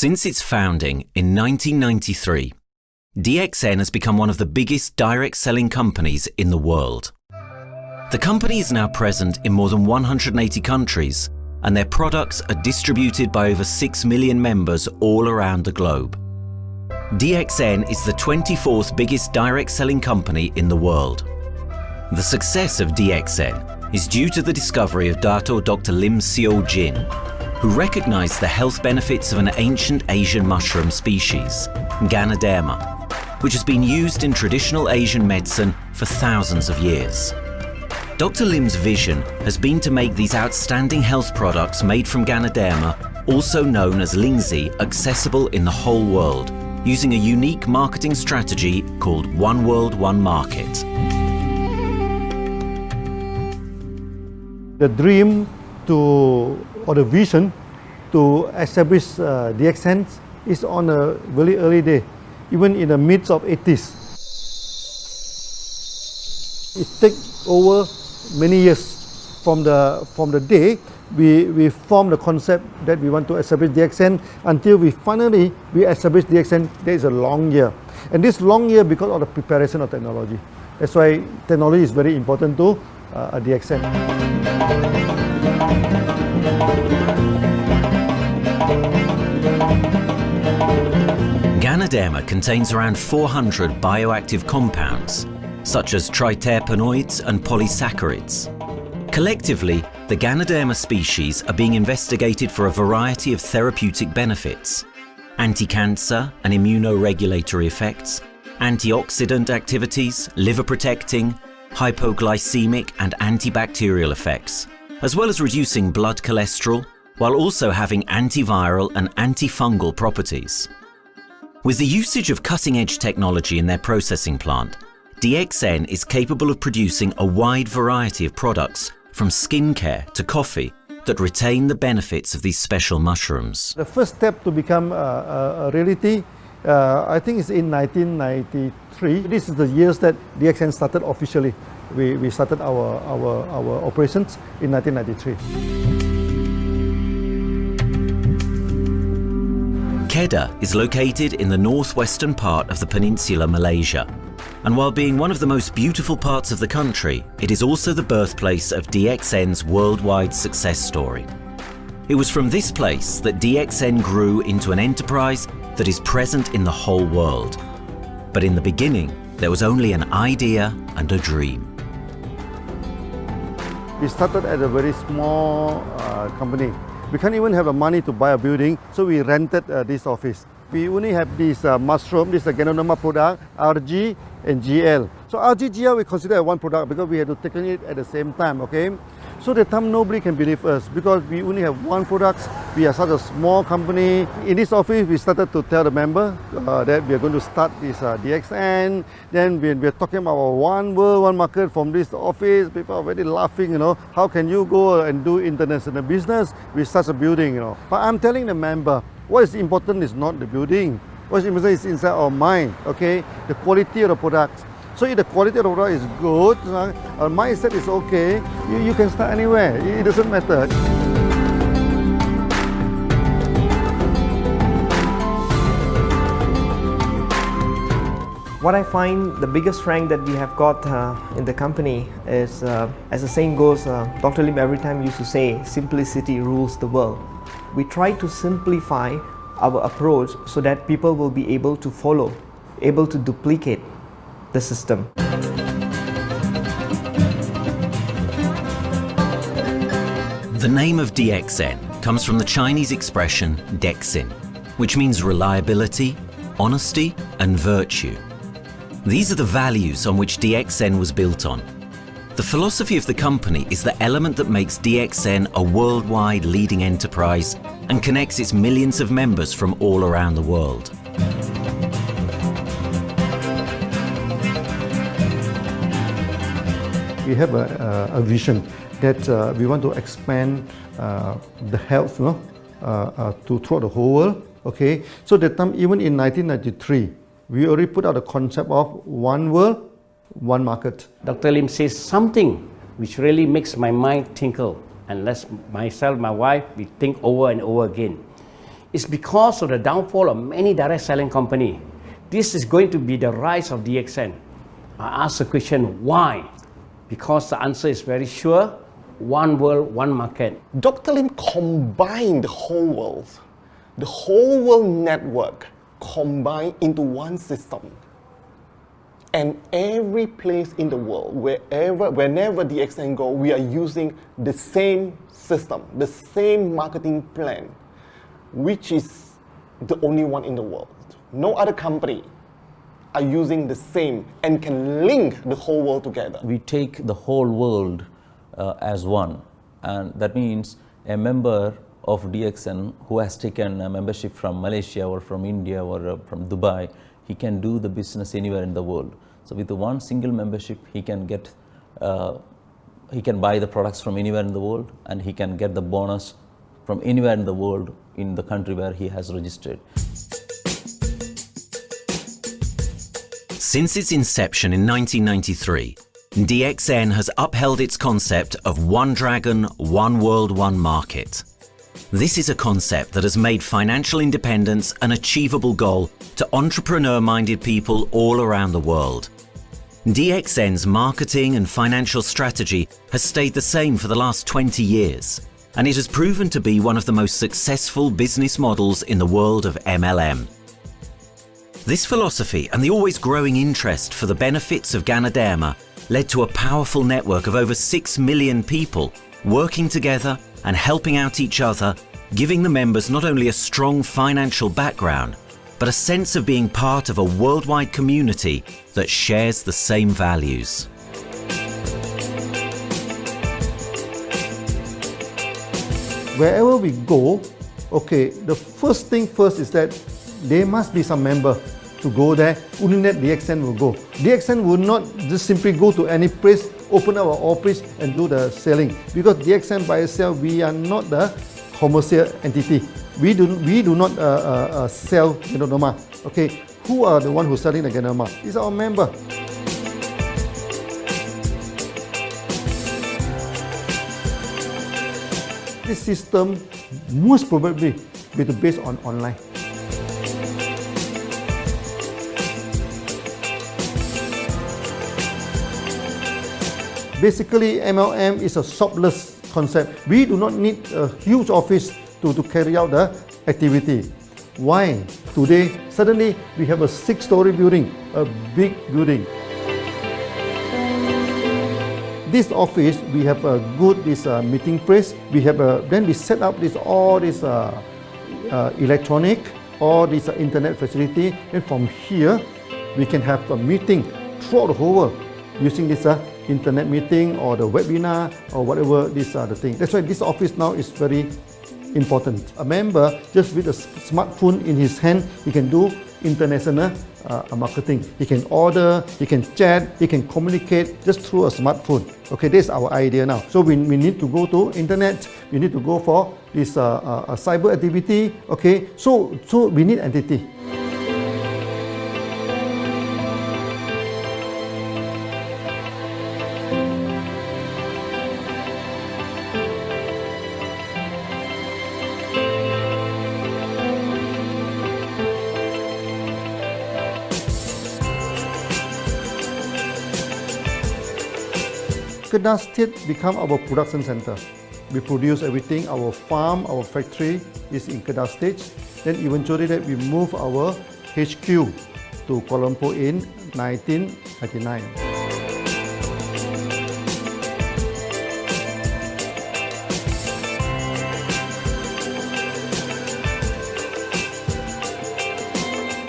Since its founding in 1993, DXN has become one of the biggest direct selling companies in the world. The company is now present in more than 180 countries, and their products are distributed by over 6 million members all around the globe. DXN is the 24th biggest direct selling company in the world. The success of DXN is due to the discovery of Dr. Lim Seo Jin, who recognized the health benefits of an ancient Asian mushroom species, Ganoderma, which has been used in traditional Asian medicine for thousands of years. Dr. Lim's vision has been to make these outstanding health products made from Ganoderma, also known as Lingzi, accessible in the whole world, using a unique marketing strategy called One World, One Market. The dream or the vision to establish DXN is on a very early day, even in the midst of 80s. It takes over many years from the day we formed the concept that we want to establish DXN until we finally establish DXN. There is a long year, and this long year because of the preparation of technology. That's why technology is very important to DXN. Ganoderma contains around 400 bioactive compounds, such as triterpenoids and polysaccharids. Collectively, the Ganoderma species are being investigated for a variety of therapeutic benefits: anti-cancer and immunoregulatory effects, antioxidant activities, liver protecting, hypoglycemic and antibacterial effects, as well as reducing blood cholesterol, while also having antiviral and antifungal properties. With the usage of cutting-edge technology in their processing plant, DXN is capable of producing a wide variety of products, from skincare to coffee, that retain the benefits of these special mushrooms. The first step to become a reality, I think, is in 1993. This is the years that DXN started officially. We started our operations in 1993. Kedah is located in the northwestern part of the peninsula Malaysia, and while being one of the most beautiful parts of the country, it is also the birthplace of DXN's worldwide success story. It was from this place that DXN grew into an enterprise that is present in the whole world. But in the beginning, there was only an idea and a dream. We started at a very small company. We can't even have the money to buy a building, so we rented this office. We only have this mushroom, this is a Ganoderma product, RG and GL. So RG, GL we consider as one product because we had to take it at the same time, okay? So the time nobody can believe us because we only have one product. We are such a small company. In this office, we started to tell the member that we are going to start this DXN. Then we are talking about one world, one market from this office. People are very laughing, how can you go and do international business with such a building, But I'm telling the member, what is important is not the building. What is important is inside our mind, okay? The quality of the product. So if the quality of the product is good, our mindset is okay, you can start anywhere. It doesn't matter. What I find the biggest strength that we have got in the company is, as the saying goes, Dr. Lim every time used to say, simplicity rules the world. We try to simplify our approach so that people will be able to follow, able to duplicate the system. The name of DXN comes from the Chinese expression DXN, which means reliability, honesty, and virtue. These are the values on which DXN was built on. The philosophy of the company is the element that makes DXN a worldwide leading enterprise and connects its millions of members from all around the world. We have a vision that we want to expand the health to throughout the whole world. Okay, so that time, even in 1993, we already put out the concept of one world, one market. Dr. Lim says something which really makes my mind tinkle, and lets myself, my wife, we think over and over again. It's because of the downfall of many direct selling companies. This is going to be the rise of DXN. I ask the question, why? Because the answer is very sure, one world, one market. Dr. Lim combined the whole world network combined into one system. And every place in the world, whenever DXN go, we are using the same system, the same marketing plan, which is the only one in the world. No other company are using the same and can link the whole world together. We take the whole world as one, and that means a member of DXN who has taken a membership from Malaysia or from India or from Dubai, he can do the business anywhere in the world. So with the one single membership, he can get, he can buy the products from anywhere in the world, and he can get the bonus from anywhere in the world in the country where he has registered. Since its inception in 1993, DXN has upheld its concept of one dragon, one world, one market. This is a concept that has made financial independence an achievable goal to entrepreneur-minded people all around the world. DXN's marketing and financial strategy has stayed the same for the last 20 years, and it has proven to be one of the most successful business models in the world of MLM. This philosophy and the always growing interest for the benefits of Ganoderma led to a powerful network of over 6 million people working together and helping out each other, giving the members not only a strong financial background, but a sense of being part of a worldwide community that shares the same values. Wherever we go, okay, the first thing first is that there must be some member to go there. Only that DXN will go. DXN will not just simply go to any place, open our office and do the selling. Because DXN by itself, we are not the commercial entity. We do not sell Ganoderma. Okay, who are the one who's selling the Ganoderma? It's our member. This system most probably will be based on online. Basically, MLM is a shopless concept. We do not need a huge office to carry out the activity. Why? Today, suddenly we have a 6-story building, a big building. This office, we have a good meeting place. We have then we set up all this electronic, all this internet facility, and from here we can have a meeting throughout the whole world using this internet meeting or the webinar or whatever these are the things. That's why this office now is very important. A member, just with a smartphone in his hand, he can do international marketing. He can order, he can chat, he can communicate just through a smartphone. Okay, that's our idea now. So we need to go to internet, we need to go for this cyber activity. Okay, so we need entity. Kedah State become our production center. We produce everything. Our farm, our factory is in Kedah State. Then eventually that we move our HQ to Kuala Lumpur in 1999.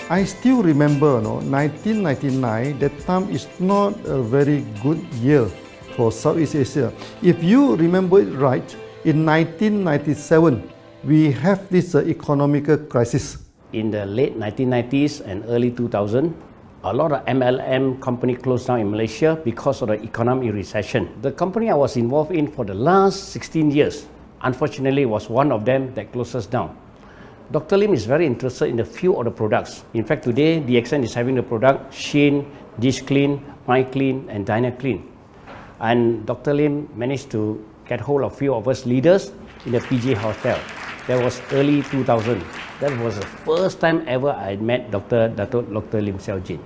I still remember, 1999, that time is not a very good year for Southeast Asia. If you remember it right, in 1997, we have this economic crisis. In the late 1990s and early 2000, a lot of MLM company closed down in Malaysia because of the economic recession. The company I was involved in for the last 16 years, unfortunately, was one of them that closes down. Dr. Lim is very interested in a few of the products. In fact, today, DXN is having the product Sheen, Dish Clean, My Clean, and Diner Clean. And Dr. Lim managed to get hold of a few of us leaders in the PJ Hotel. That was early 2000. That was the first time ever I met Dr. Lim Xiaojin.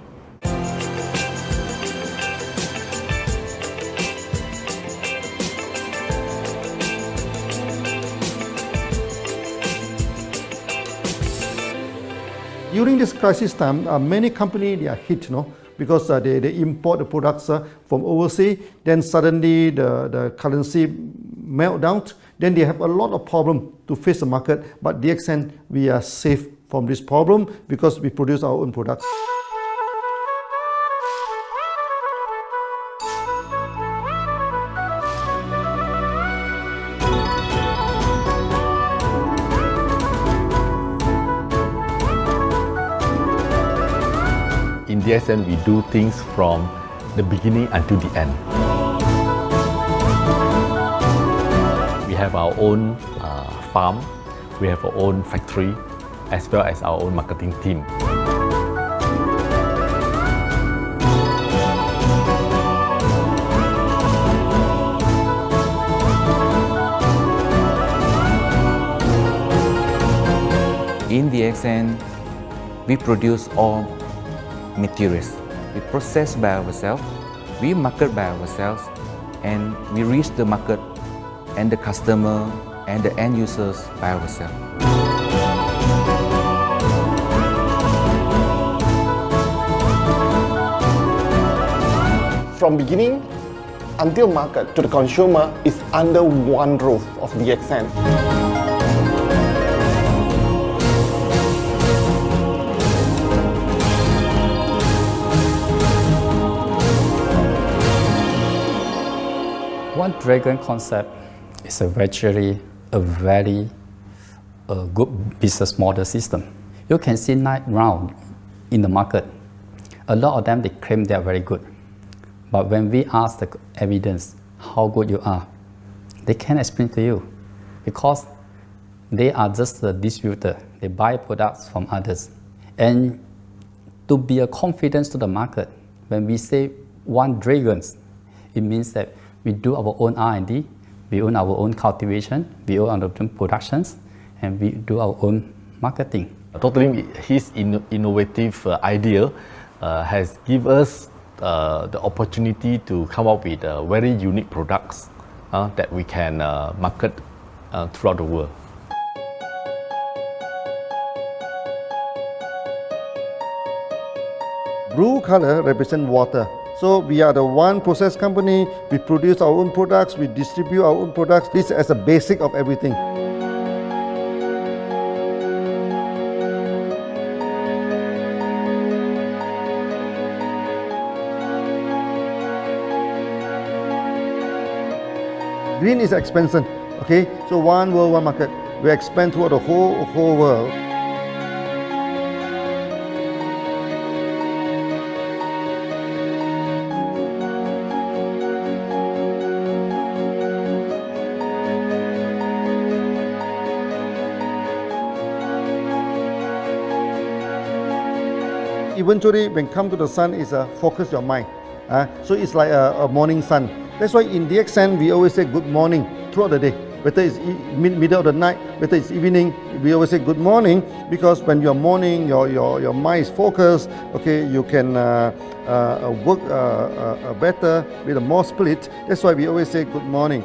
During this crisis time, many companies they are hit, because they import the products from overseas. Then suddenly the currency melt down. Then they have a lot of problem to face the market. But DXN, we are safe from this problem because we produce our own products. In DXN, we do things from the beginning until the end. We have our own farm, we have our own factory, as well as our own marketing team. In DXN, we produce all materials. We process by ourselves, we market by ourselves, and we reach the market and the customer and the end users by ourselves. From beginning until market to the consumer is under one roof of DXN. One Dragon concept is a very good business model system. You can see 9 rounds in the market. A lot of them, they claim they are very good. But when we ask the evidence how good you are, they can't explain to you because they are just a distributor. They buy products from others. And to be a confidence to the market, when we say One Dragons, it means that we do our own R&D, we own our own cultivation, we own our own productions, and we do our own marketing. Dr. Lim, his innovative idea has given us the opportunity to come up with very unique products that we can market throughout the world. Blue color represents water. So we are the one process company, we produce our own products, we distribute our own products. This is the basic of everything. Green is expansion, okay? So one world, one market. We expand throughout the whole world. Eventually, when come to the sun, is focus your mind. So it's like a morning sun. That's why in DXN, we always say good morning throughout the day. Whether it's middle of the night, whether it's evening, we always say good morning because when you're morning, your mind is focused. Okay, you can work better with a more spirit. That's why we always say good morning.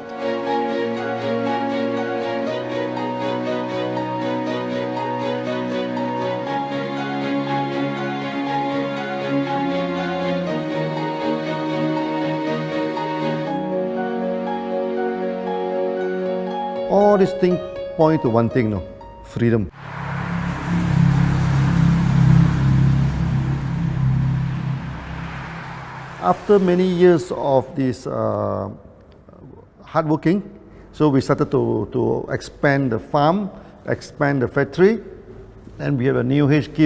All these things point to one thing, freedom. After many years of this hard working, so we started to expand the farm, expand the factory, and we have a new HQ.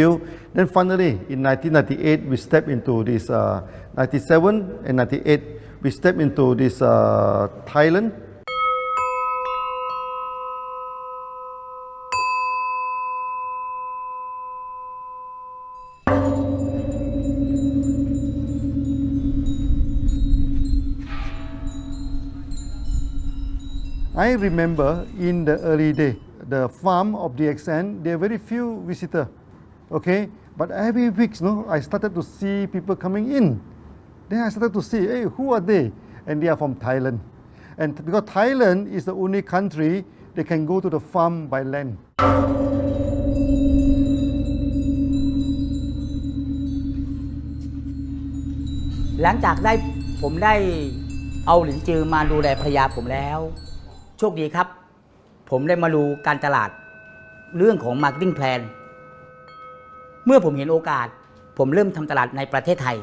Then finally, in 1998, we stepped into this, 97 and 98, we stepped into this Thailand. I remember in the early day, the farm of DXN, there are very few visitors, okay? But every week, I started to see people coming in. Then I started to see, hey, who are they? And they are from Thailand. And because Thailand is the only country they can go to the farm by land. หลังจากผมได้เอาหลินจือมาดูแลภรรยาผมแล้ว โชคดีครับ ผมได้มาดูการตลาดเรื่องของ Marketing Plan เมื่อผมเห็นโอกาสผมเริ่มทำตลาดในประเทศไทย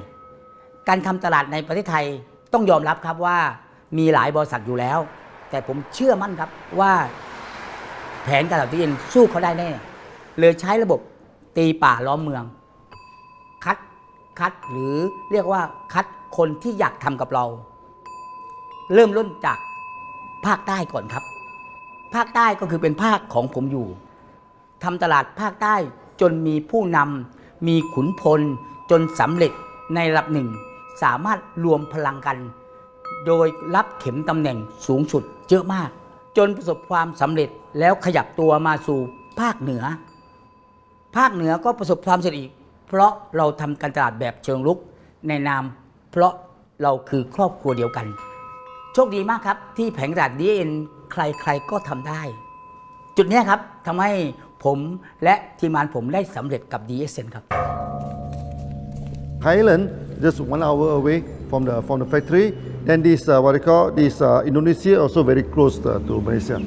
การทำตลาดในประเทศไทยต้องยอมรับครับว่ามีหลายบริษัทอยู่แล้ว แต่ผมเชื่อมั่นครับว่าแผนการตลาดที่เอ็นสู้เขาได้แน่เลยใช้ระบบตีป่าล้อมเมืองคัดหรือเรียกว่าคัดคนที่อยากทำกับเราเริ่มต้นจากภาคใต้ก่อนครับภาคใต้ก็คือเป็นภาคของผมอยู่ทำตลาดภาคใต้จนมีผู้นำมีขุนพลจนสำเร็จในระดับหนึ่งสามารถรวมพลังกันโดยรับเข็มตำแหน่งสูงสุดเยอะมากจนประสบความสำเร็จแล้วขยับตัวมาสู่ภาคเหนือก็ประสบความสำเร็จอีกเพราะเราทำการตลาดแบบเชิงรุกในนามเพราะเราคือครอบครัวเดียวกันโชคดีมากครับที่แผงตลาด DXN ใครๆก็ทำได้จุดนี้ครับทำให้ผมและทีมงานผมได้สำเร็จกับ DXN ครับ Thailand just 1 hour away from the factory. Then this what they call this Indonesia also very close to Malaysia.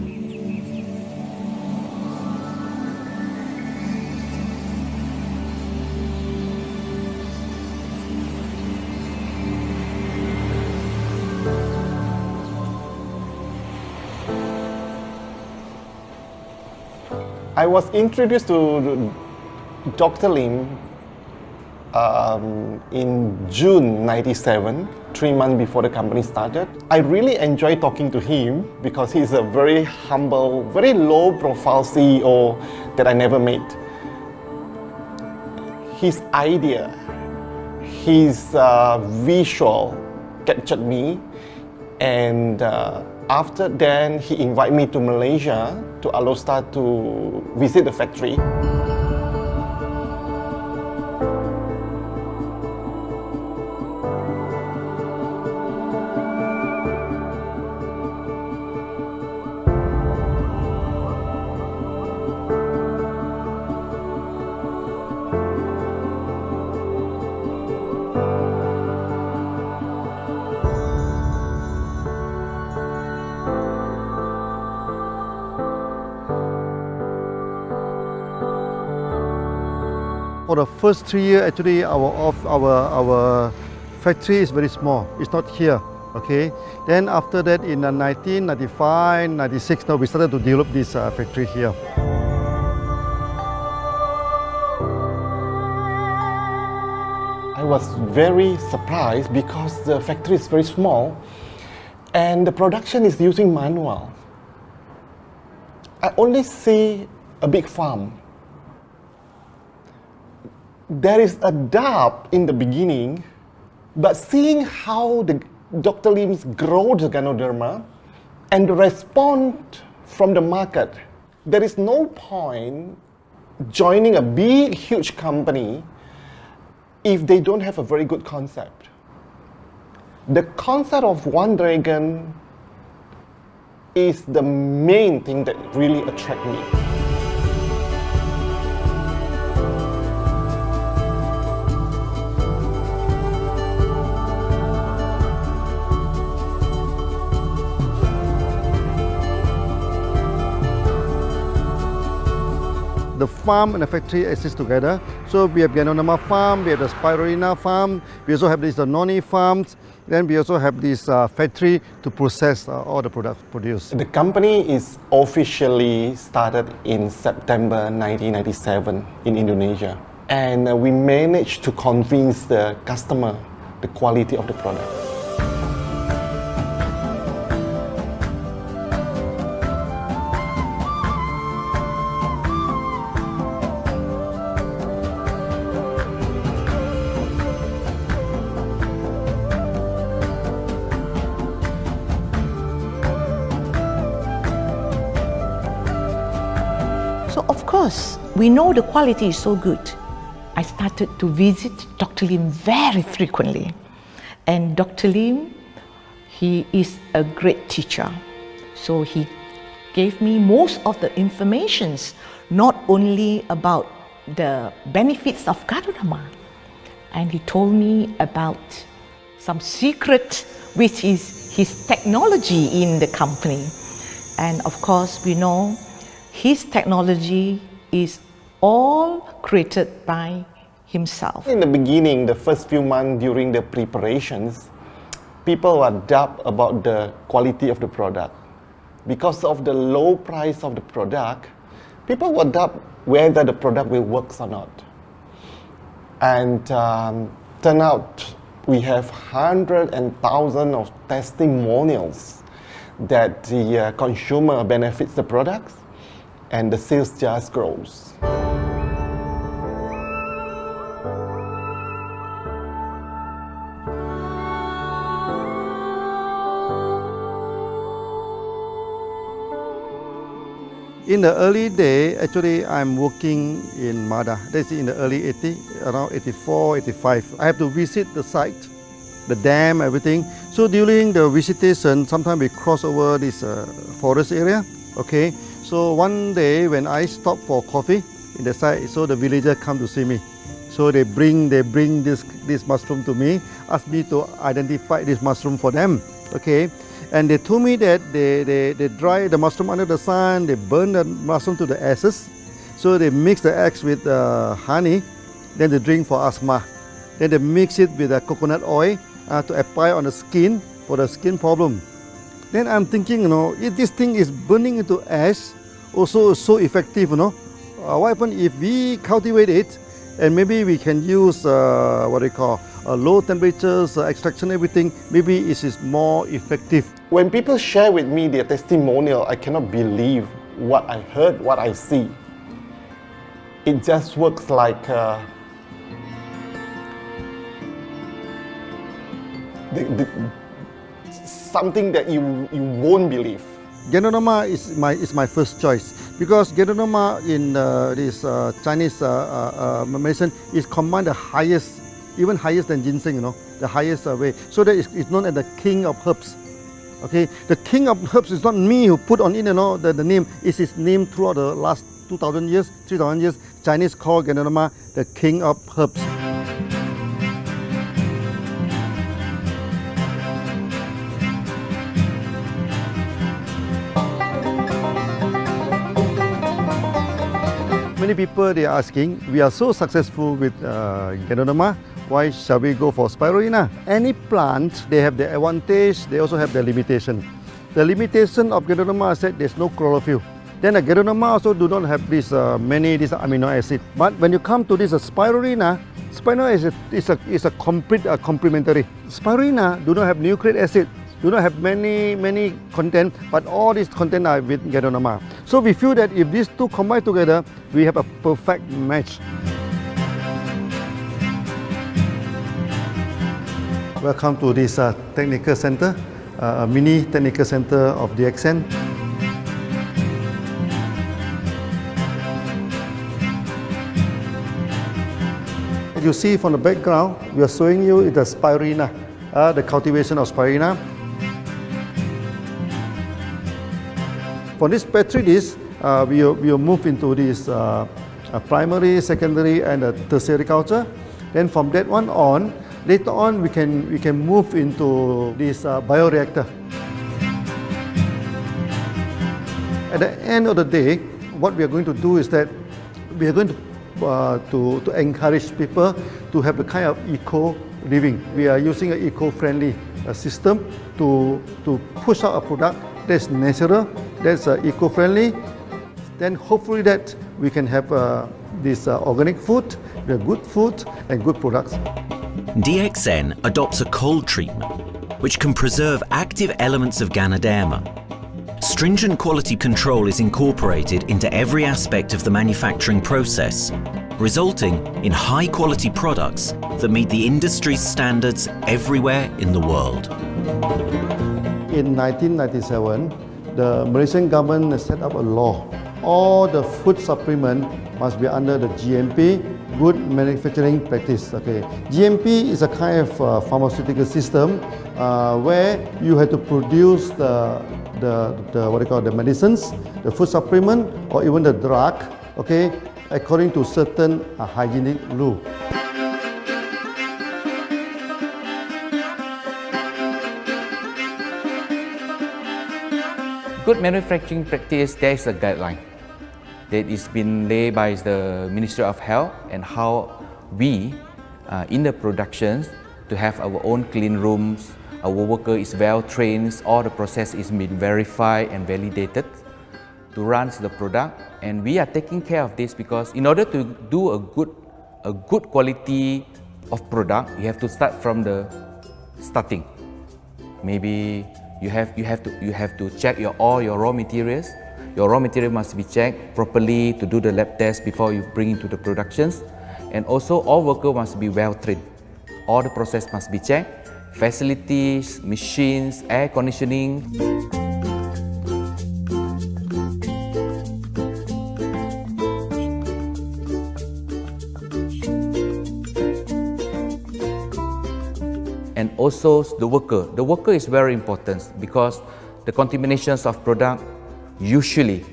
I was introduced to Dr. Lim in June '97, 3 months before the company started. I really enjoyed talking to him because he's a very humble, very low-profile CEO that I never met. His idea, his visual captured me, and after then he invited me to Malaysia to Alostar to visit the factory. For the first 3 years, actually, our factory is very small. It's not here, okay? Then after that, in 1995, 96, now we started to develop this factory here. I was very surprised because the factory is very small and the production is using manual. I only see a big farm. There is a doubt in the beginning, but seeing how Dr. Lim's grow the Ganoderma and the response from the market, there is no point joining a big, huge company if they don't have a very good concept. The concept of One Dragon is the main thing that really attracts me. The farm and the factory exist together. So we have Ganoderma farm, we have the Spirulina farm, we also have these noni farms, then we also have this factory to process all the products produced. The company is officially started in September 1997 in Indonesia. And we managed to convince the customer the quality of the product. because we know the quality is so good, I started to visit Dr. Lim very frequently. And Dr. Lim, he is a great teacher. So he gave me most of the informations, not only about the benefits of Gadodama, and he told me about some secret, which is his technology in the company. And of course, we know his technology is all created by himself. In the beginning, the first few months during the preparations, people were doubt about the quality of the product. Because of the low price of the product, people were doubt whether the product will work or not. And turn out we have hundreds and thousands of testimonials that the consumer benefits the products and the sales just grows. In the early day, actually, I'm working in Mada. That's in the early 80s, around 84, 85. I have to visit the site, the dam, everything. So during the visitation, sometimes we cross over this forest area. Okay. So one day when I stop for coffee in the site, so the villager come to see me. So they bring this mushroom to me, ask me to identify this mushroom for them. Okay. And they told me that they dry the mushroom under the sun, they burn the mushroom to the ashes. So they mix the eggs with honey, then they drink for asthma. Then they mix it with coconut oil to apply on the skin for the skin problem. Then I'm thinking, if this thing is burning into ash, also so effective, what happens if we cultivate it and maybe we can use low temperatures, extraction, everything, maybe it is more effective. When people share with me their testimonial, I cannot believe what I heard, what I see. It just works like something that you won't believe. Gadodama is my first choice because Gadodama in this Chinese medicine is command the highest, even higher than ginseng, the highest way. So that it's known as the king of herbs. Okay, the king of herbs is not me who put on it, the name. It's his name throughout the last 2,000 years, 3,000 years. Chinese call Gadodama the king of herbs. Many people they are asking, we are so successful with Gadodama, why shall we go for spirulina? Any plant, they have their advantage, they also have their limitation. The limitation of Gadodama is that there's no chlorophyll. Then the Gadodama also do not have this many amino acid. But when you come to this spirulina, spirulina is a complete complementary. Spirulina do not have nucleic acid, do not have many content, but all these content are with Gadodama. So we feel that if these two combine together, we have a perfect match. Welcome to this technical center, a mini technical center of DXN. As you see from the background, we are showing you the spirulina, the cultivation of spirulina. For this petri dish, we will move into this primary, secondary, and tertiary culture. Then from that one on, later on we can move into this bioreactor. At the end of the day, what we are going to do is that we are going to encourage people to have the kind of eco living. We are using an eco-friendly system to push out a product that's natural, that's eco-friendly. Then hopefully that we can have this organic food, the good food and good products. DXN adopts a cold treatment which can preserve active elements of Ganoderma. Stringent quality control is incorporated into every aspect of the manufacturing process, resulting in high-quality products that meet the industry's standards everywhere in the world. In 1997, the Malaysian government set up a law all the food supplement must be under the GMP, good manufacturing practice. Okay, GMP is a kind of pharmaceutical system where you have to produce the what you call the medicines, the food supplement, or even the drug. Okay, according to certain hygienic rule. Good manufacturing practice, there is a guideline that is been laid by the Ministry of Health, and how we in the productions to have our own clean rooms, our worker is well trained, all the process is been verified and validated to run the product, and we are taking care of this because in order to do a good quality of product, you have to start from the starting. Maybe you have to check all your raw materials. Your raw material must be checked properly to do the lab test before you bring into the productions. And also all workers must be well trained. All the process must be checked. Facilities, machines, air conditioning. And also the worker. The worker is very important because the contaminations of product usually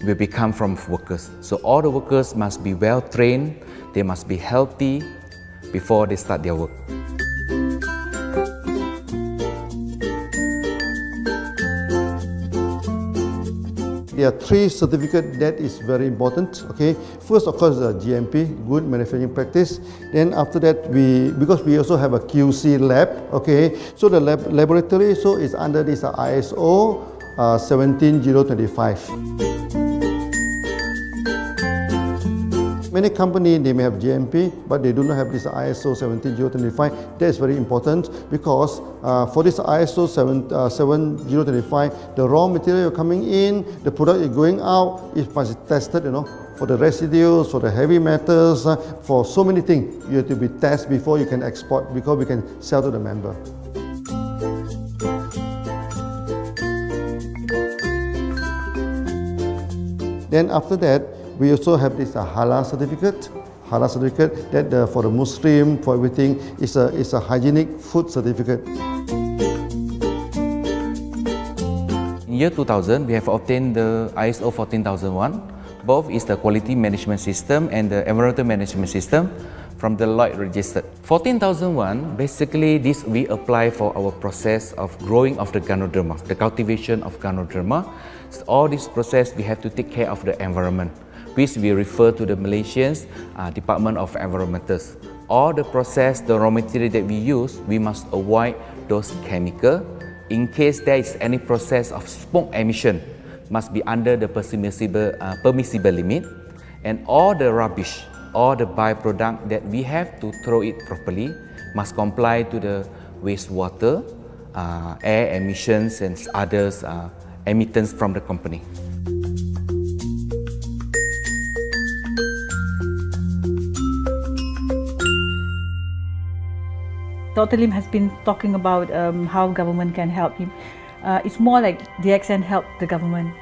will become from workers. So all the workers must be well trained, they must be healthy before they start their work. There are 3 certificates that is very important. Okay, first of course GMP, good manufacturing practice. Then after that because we also have a QC lab. Okay, so the laboratory so is under this ISO 17025. Many companies they may have GMP, but they do not have this ISO 17025. That is very important because for this ISO 17025, the raw material coming in, the product is going out, it must be tested, for the residues, for the heavy metals, for so many things. You have to be tested before you can export, because we can sell to the member. Then after that, we also have this halal certificate. Halal certificate that for the Muslim, for everything, is a hygienic food certificate. In year 2000, we have obtained the ISO 14001. Both is the quality management system and the environmental management system from the Lloyd registered. 14001, basically this we apply for our process of growing of the Ganoderma, the cultivation of Ganoderma. So all this process we have to take care of the environment, which we refer to the Malaysians Department of Environmentals. All the process, the raw material that we use, we must avoid those chemicals. In case there is any process of smoke emission, must be under the permissible limit, and all the rubbish, all the byproduct that we have to throw it properly must comply to the wastewater, air emissions and others emittance from the company. Dr. Lim has been talking about how government can help him. It's more like DXN helped the government,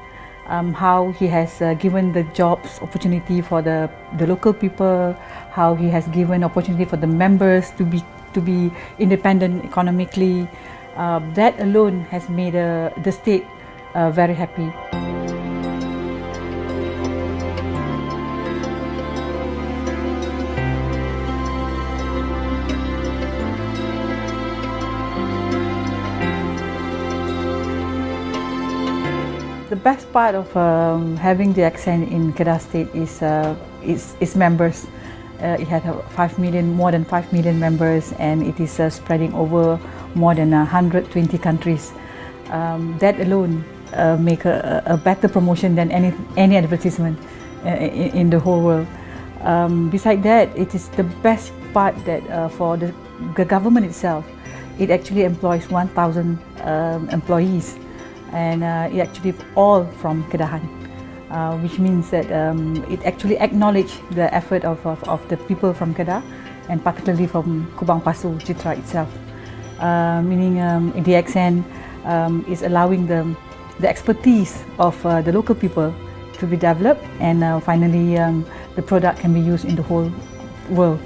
how he has given the jobs opportunity for the local people, how he has given opportunity for the members to be independent economically. That alone has made the state very happy. The best part of having the DXN in Kedah State is its members. It had more than 5 million members, and it is spreading over more than 120 countries. That alone make a better promotion than any advertisement in the whole world. Besides that, it is the best part that for the government itself, it actually employs 1,000 employees. And it actually all from Kedahan, which means that it actually acknowledges the effort of the people from Kedah, and particularly from Kubang Pasu Citra itself. Meaning DXN is allowing the expertise of the local people to be developed, and finally the product can be used in the whole world.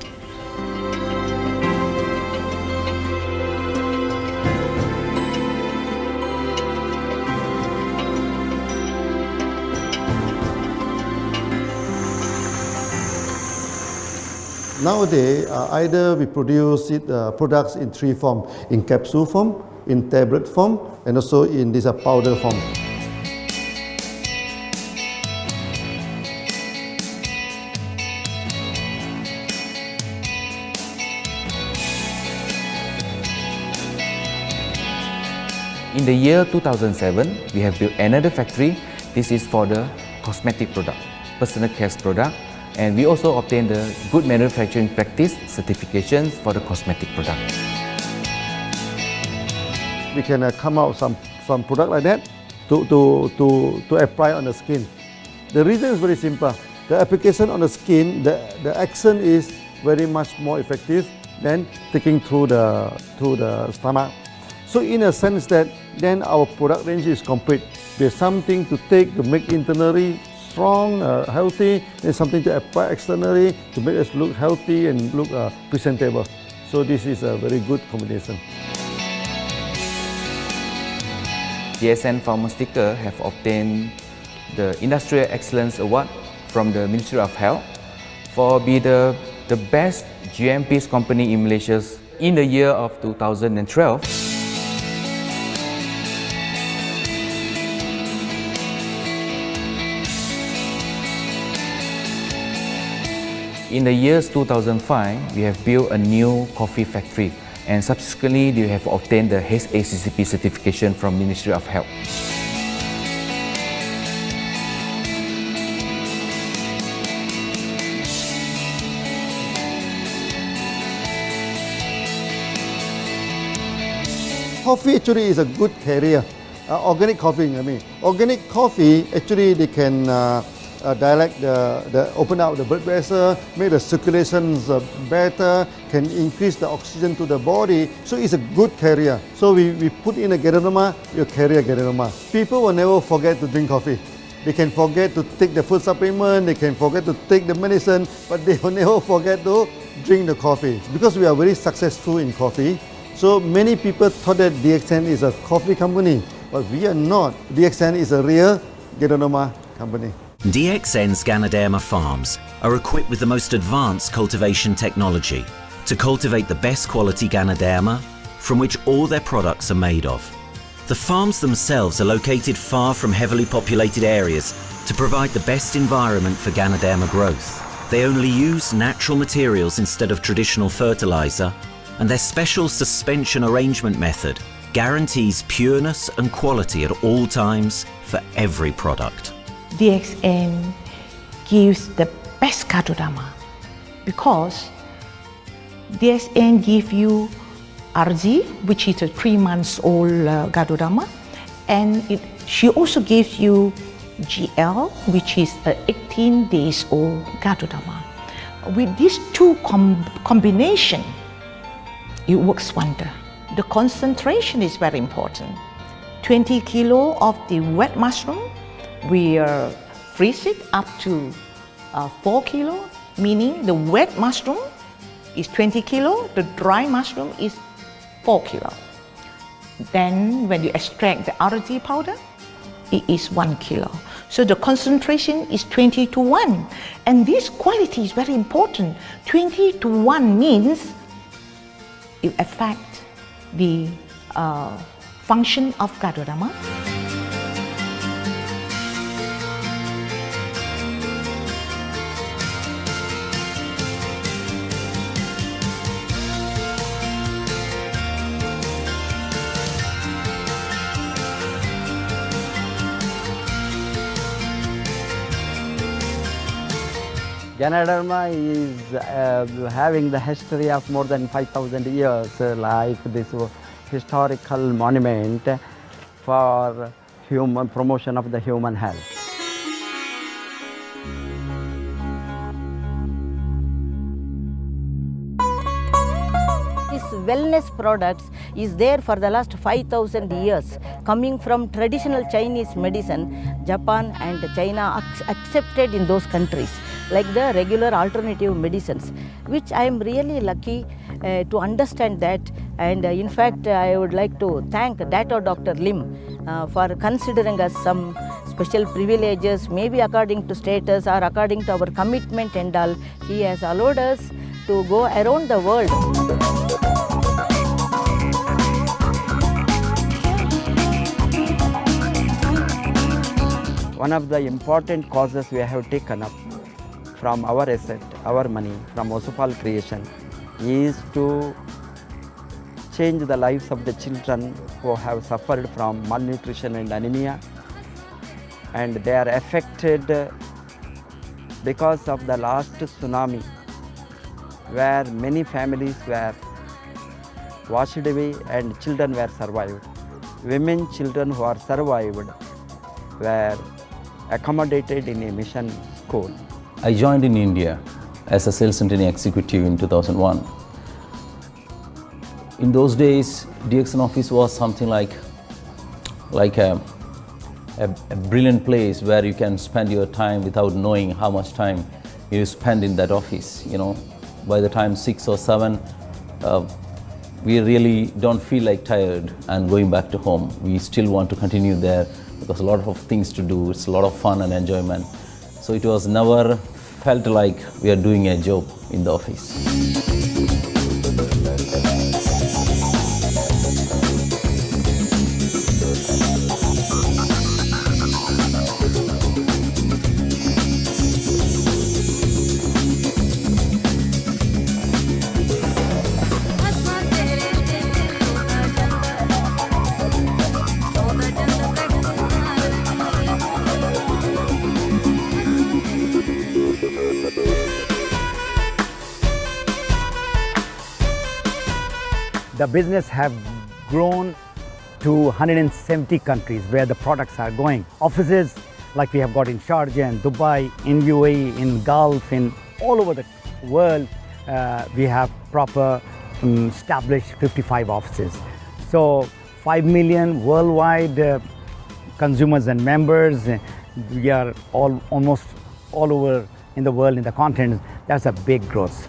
Nowadays, either we produce products in three forms: in capsule form, in tablet form, and also in this powder form. In the year 2007, we have built another factory. This is for the cosmetic product, personal care product, and we also obtained the Good Manufacturing Practice certifications for the cosmetic product. We can come out some product like that to apply on the skin. The reason is very simple. The application on the skin, the action is very much more effective than taking through the stomach. So in a sense that then our product range is complete. There's something to take to make internally strong, healthy, and something to apply externally to make us look healthy and look presentable. So this is a very good combination. DXN Pharmaceutical have obtained the Industrial Excellence Award from the Ministry of Health for being the best GMP company in Malaysia in the year of 2012. In the years 2005, we have built a new coffee factory, and subsequently we have obtained the HACCP certification from Ministry of Health. Coffee actually is a good carrier. Organic coffee, Organic coffee, actually they can open up the blood vessel, make the circulations better, can increase the oxygen to the body. So it's a good carrier. So we put in a geronima, you carry a geronima. People will never forget to drink coffee. They can forget to take the food supplement, they can forget to take the medicine, but they will never forget to drink the coffee. Because we are very successful in coffee, so many people thought that DXN is a coffee company, but we are not. DXN is a real geronima company. DXN's Ganoderma farms are equipped with the most advanced cultivation technology to cultivate the best quality Ganoderma from which all their products are made of. The farms themselves are located far from heavily populated areas to provide the best environment for Ganoderma growth. They only use natural materials instead of traditional fertilizer, and their special suspension arrangement method guarantees pureness and quality at all times for every product. DXN gives the best Ganoderma because DXN gives you RZ, which is a 3 months old Ganoderma, and she also gives you GL, which is a 18 days old Ganoderma. With these two combination, it works wonder. The concentration is very important. 20 kilo of the wet mushroom, we freeze it up to 4 kilo, meaning the wet mushroom is 20 kilo, the dry mushroom is 4 kilo. Then when you extract the RZ powder, it is 1 kilo. So the concentration is 20:1. And this quality is very important. 20:1 means it affects the function of Ganoderma. Ganoderma is having the history of more than 5,000 years, like this historical monument for human promotion of the human health. This wellness products is there for the last 5,000 years, coming from traditional Chinese medicine. Japan and China accepted in those countries, like the regular alternative medicines, which I am really lucky to understand that. And in fact, I would like to thank Dr. Lim for considering us some special privileges, maybe according to status or according to our commitment and all. He has allowed us to go around the world. One of the important causes we have taken up from our asset, our money, from Osupal creation, is to change the lives of the children who have suffered from malnutrition and anemia, and they are affected because of the last tsunami, where many families were washed away and children were survived. Women, children who are survived were accommodated in a mission school. I joined in India as a sales and training executive in 2001. In those days, DXN office was something like a brilliant place where you can spend your time without knowing how much time you spend in that office. You know, by the time 6 or 7, we really don't feel like tired and going back to home. We still want to continue there because a lot of things to do. It's a lot of fun and enjoyment. So it was never felt like we are doing a job in the office. The business have grown to 170 countries where the products are going. Offices like we have got in Sharjah and Dubai, in UAE, in Gulf, in all over the world, we have proper established 55 offices. So 5 million worldwide consumers and members. We are almost all over in the world, in the continent. That's a big growth.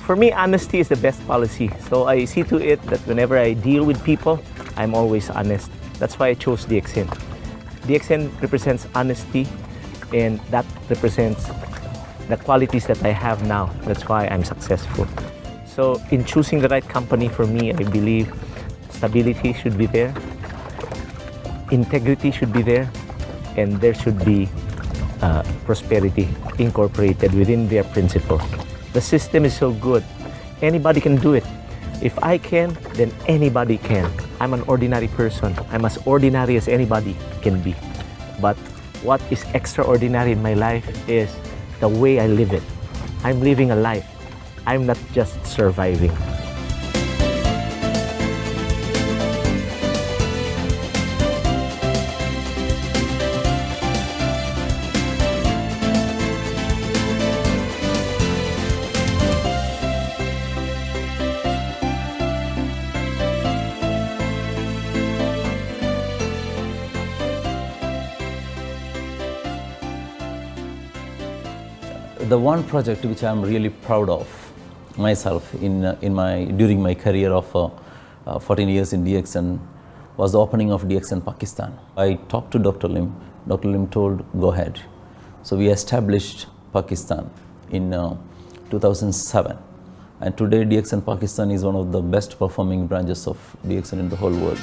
For me, honesty is the best policy. So I see to it that whenever I deal with people, I'm always honest. That's why I chose DXN. DXN represents honesty, and that represents the qualities that I have now. That's why I'm successful. So in choosing the right company for me, I believe stability should be there, integrity should be there, and there should be prosperity incorporated within their principles. The system is so good. Anybody can do it. If I can, then anybody can. I'm an ordinary person. I'm as ordinary as anybody can be. But what is extraordinary in my life is the way I live it. I'm living a life. I'm not just surviving. The one project which I'm really proud of myself during my career of 14 years in DXN was the opening of DXN Pakistan. I talked to Dr. Lim. Dr. Lim told, go ahead. So we established Pakistan in 2007. And today DXN Pakistan is one of the best performing branches of DXN in the whole world.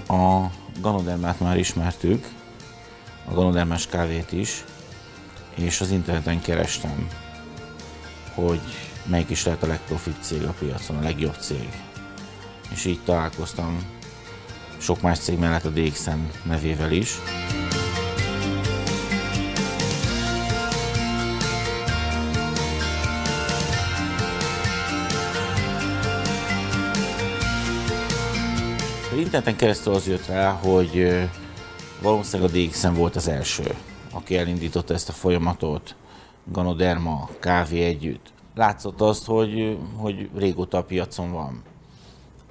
A ganodermát már ismertük, a ganodermás kávét is, és az interneten kerestem, hogy melyik is lehet a legprofit cég a piacon, a legjobb cég. És így találkoztam sok más cég mellett a DXN nevével is. Az interneten keresztül az jött rá, hogy valószínűleg a DXN volt az első, aki elindította ezt a folyamatot, ganoderma, kávé együtt. Látszott azt, hogy régóta a piacon van.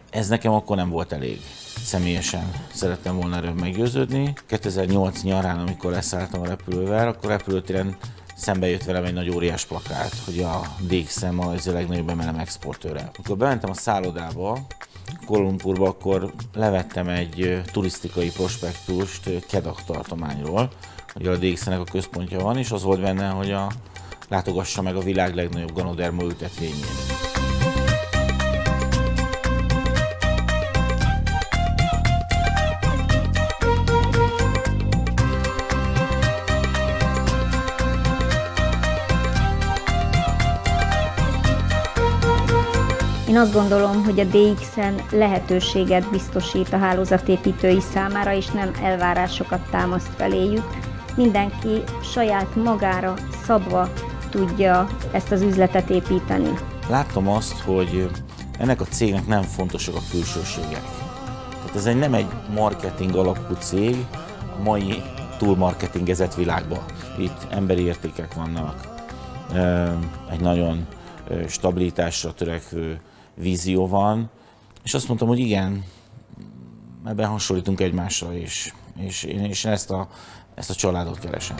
Ez nekem akkor nem volt elég. Személyesen szerettem volna erről meggyőződni. 2008 nyarán, amikor leszálltam a repülővel, akkor repülőtéren szembe jött velem egy nagy óriás plakát, hogy a DXN Malajzia legnagyobb MLM exportőre. Amikor bementem a szállodába, Kuala Lumpurba, akkor levettem egy turisztikai prospektust Kedah tartományról, hogy a DXN-nek a központja van, és az volt benne, hogy látogassa meg a világ legnagyobb ganoderma ültetvényét. Én azt gondolom, hogy a DXN lehetőséget biztosít a hálózatépítői számára, és nem elvárásokat támaszt feléjük. Mindenki saját magára szabva tudja ezt az üzletet építeni. Láttam azt, hogy ennek a cégnek nem fontosak a külsőségek. Tehát ez nem egy marketing alapú cég a mai túlmarketingezett világban. Itt emberi értékek vannak, egy nagyon stabilitásra törekvő vízió van, és azt mondtam, hogy igen, ebben hasonlítunk egymásra, és én ezt a családot keresem.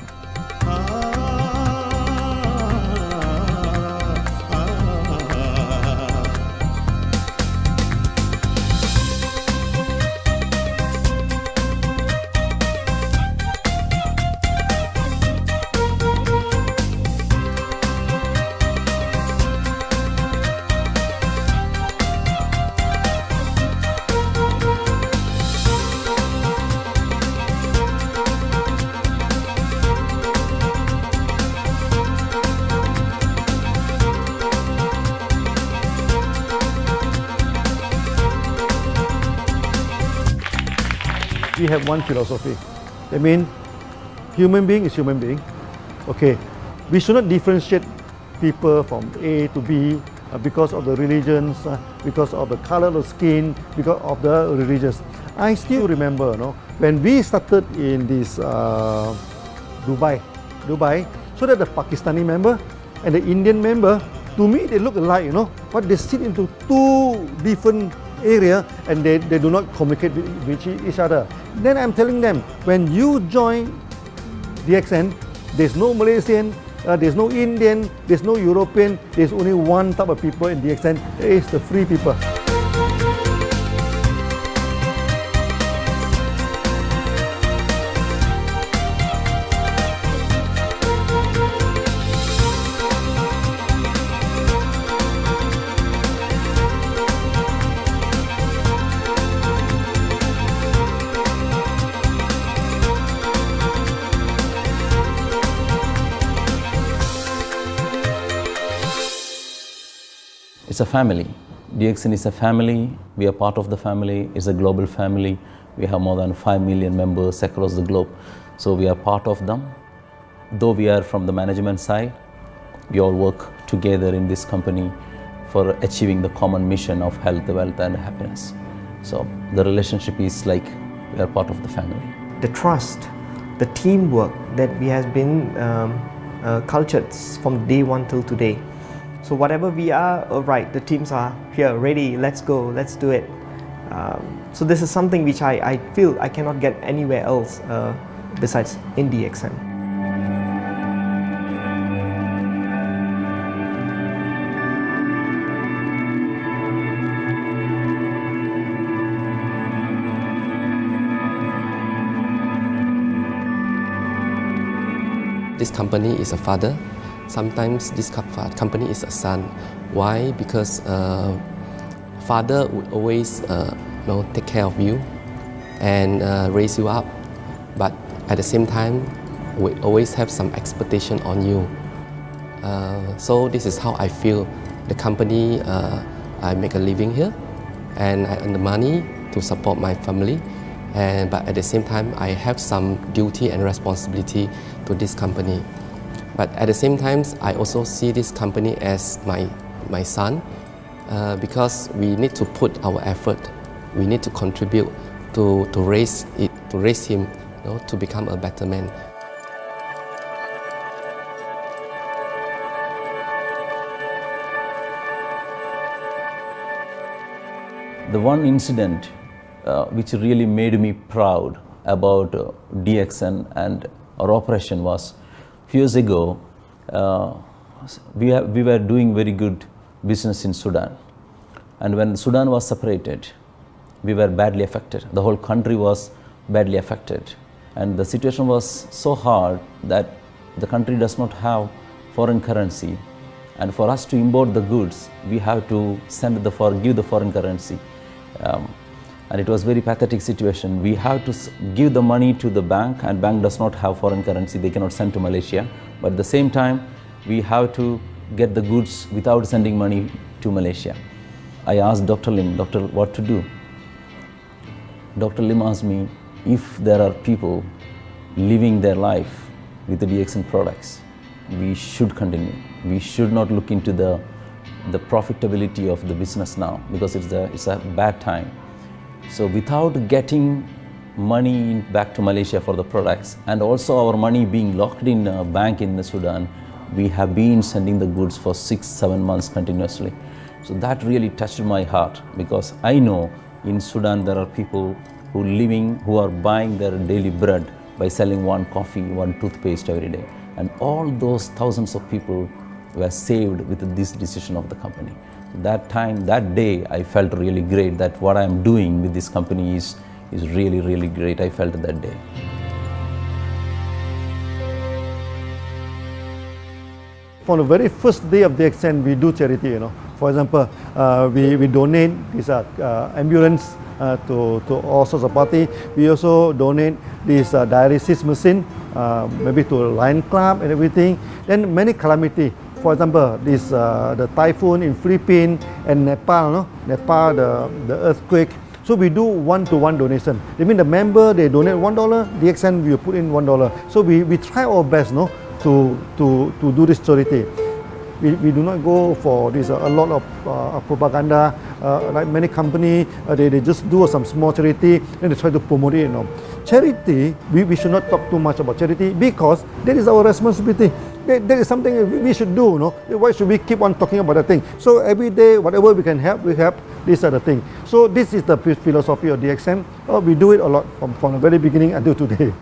We have one philosophy. I mean, human being is human being. Okay, we should not differentiate people from A to B because of the religions, because of the color of the skin, because of the religions. I still remember, when we started in this Dubai, so that the Pakistani member and the Indian member, to me they look alike, but they sit into two different area and they do not communicate with each other. Then I'm telling them, when you join DXN, there's no Malaysian, there's no Indian, there's no European, there's only one type of people in DXN, it's the free people. It's a family. DXN is a family. We are part of the family. It's a global family. We have more than 5 million members across the globe. So we are part of them. Though we are from the management side, we all work together in this company for achieving the common mission of health, wealth and happiness. So the relationship is like we are part of the family. The trust, the teamwork that we has been cultured from day one till today. So whatever we are, right, the teams are here, ready, let's go, let's do it. So this is something which I feel I cannot get anywhere else besides in DXN. This company is a father. Sometimes this company is a son. Why? Because father would always take care of you, and raise you up. But at the same time, we always have some expectation on you. So this is how I feel. The company, I make a living here, and I earn the money to support my family. But at the same time, I have some duty and responsibility to this company. But at the same time, I also see this company as my son, because we need to put our effort. We need to contribute to raise it, to raise him, to become a better man. The one incident which really made me proud about DXN and our operation was a few years ago. We were doing very good business in Sudan, and when Sudan was separated, we were badly affected. The whole country was badly affected, and the situation was so hard that the country does not have foreign currency, and for us to import the goods, we have to give the foreign currency. And it was very pathetic situation. We have to give the money to the bank, and bank does not have foreign currency. They cannot send to Malaysia. But at the same time, we have to get the goods without sending money to Malaysia. I asked Dr. Lim, doctor, what to do? Dr. Lim asked me, if there are people living their life with the DXN products, we should continue. We should not look into the profitability of the business now, because it's a bad time. So without getting money back to Malaysia for the products, and also our money being locked in a bank in Sudan, we have been sending the goods for 6-7 months continuously. So that really touched my heart, because I know in Sudan there are people who are buying their daily bread by selling one coffee, one toothpaste every day. And all those thousands of people were saved with this decision of the company. That day, I felt really great that what I am doing with this company is really, really great. I felt that day. From the very first day of DXN, we do charity. For example, we donate this ambulance to all sorts of party. We also donate this dialysis machine, maybe to Lion Club and everything. Then many calamity. For example, the typhoon in Philippines and Nepal, the earthquake. So we do one-to-one donation. I mean, the member, they donate $1, DXN will put in $1. So we try our best, to do this charity. We do not go for this a lot of propaganda. Like many companies, they just do some small charity and they try to promote it. Charity, we should not talk too much about charity, because that is our responsibility. That is something we should do. Why should we keep on talking about that thing? So every day, whatever we can help, we help. These are the things. So this is the philosophy of DXN. We do it a lot from the very beginning until today.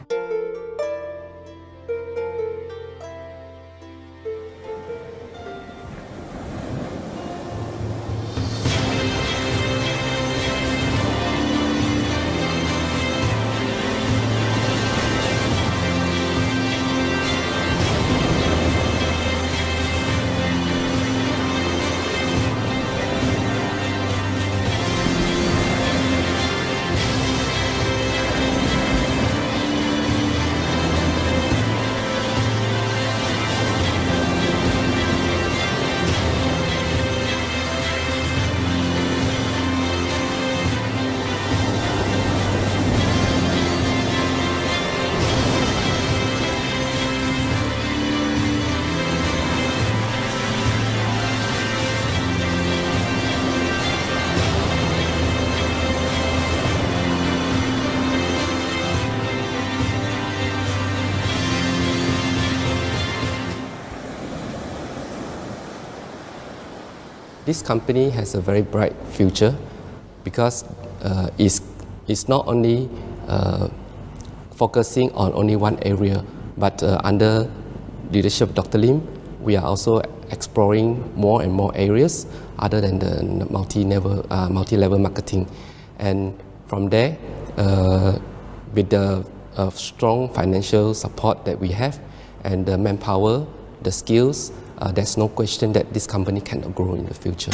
This company has a very bright future, because it's not only focusing on only one area, but under leadership of Dr. Lim, we are also exploring more and more areas other than the multi-level marketing. And from there, with the strong financial support that we have and the manpower, the skills, there's no question that this company cannot grow in the future.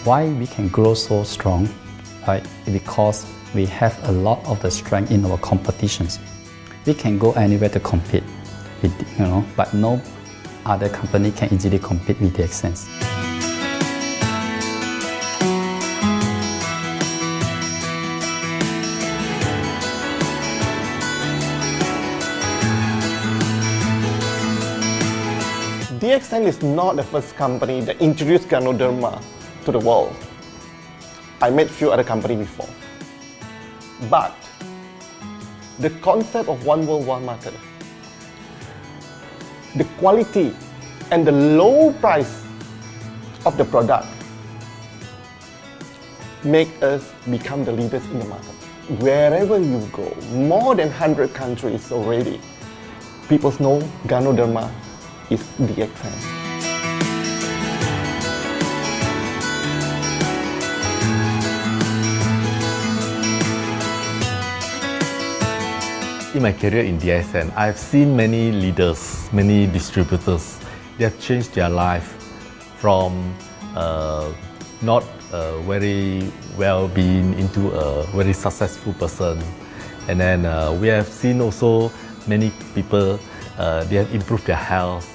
Why we can grow so strong, right? Because we have a lot of the strength in our competitions. We can go anywhere to compete, with, but no other company can easily compete with DXN. DXN is not the first company that introduced Ganoderma to the world. I met few other companies before. But the concept of one world, one market, the quality and the low price of the product make us become the leaders in the market. Wherever you go, more than 100 countries already, people know Ganoderma is DXN. In my career in DXN, I've seen many leaders, many distributors. They have changed their life from not very well-being into a very successful person. And then we have seen also many people, they have improved their health.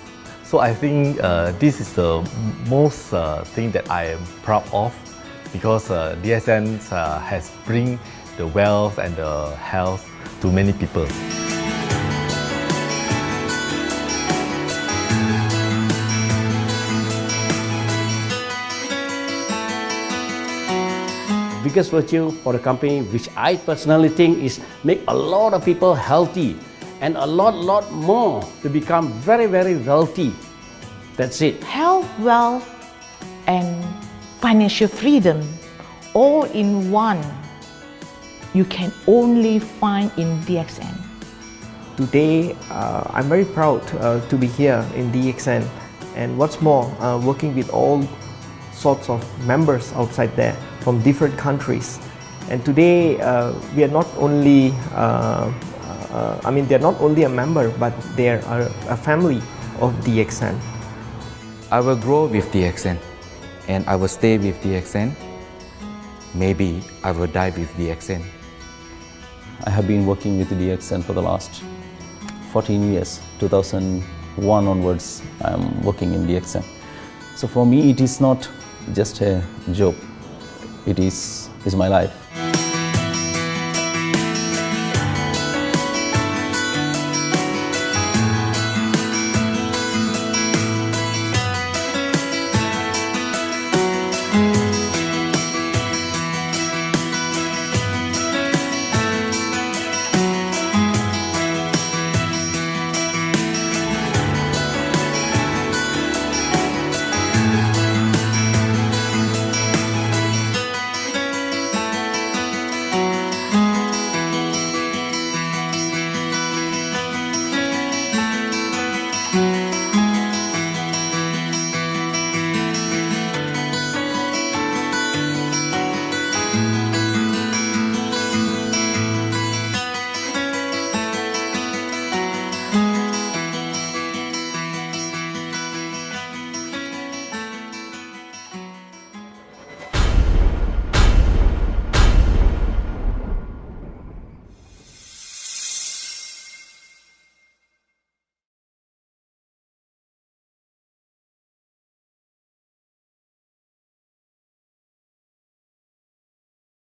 So I think this is the most thing that I am proud of, because DXN has bring the wealth and the health to many people. Biggest virtue for the company, which I personally think is make a lot of people healthy and a lot more to become very wealthy. That's it. Health, wealth, and financial freedom all in one. You can only find in DXN. Today, I'm very proud to be here in DXN, and what's more, working with all sorts of members outside there from different countries. And today, we are not only, they're not only a member, but they're a family of DXN. I will grow with DXN, and I will stay with DXN. Maybe I will die with DXN. I have been working with the DXN for the last 14 years. 2001 onwards, I am working in DXN. So for me, it is not just a job. It is my life.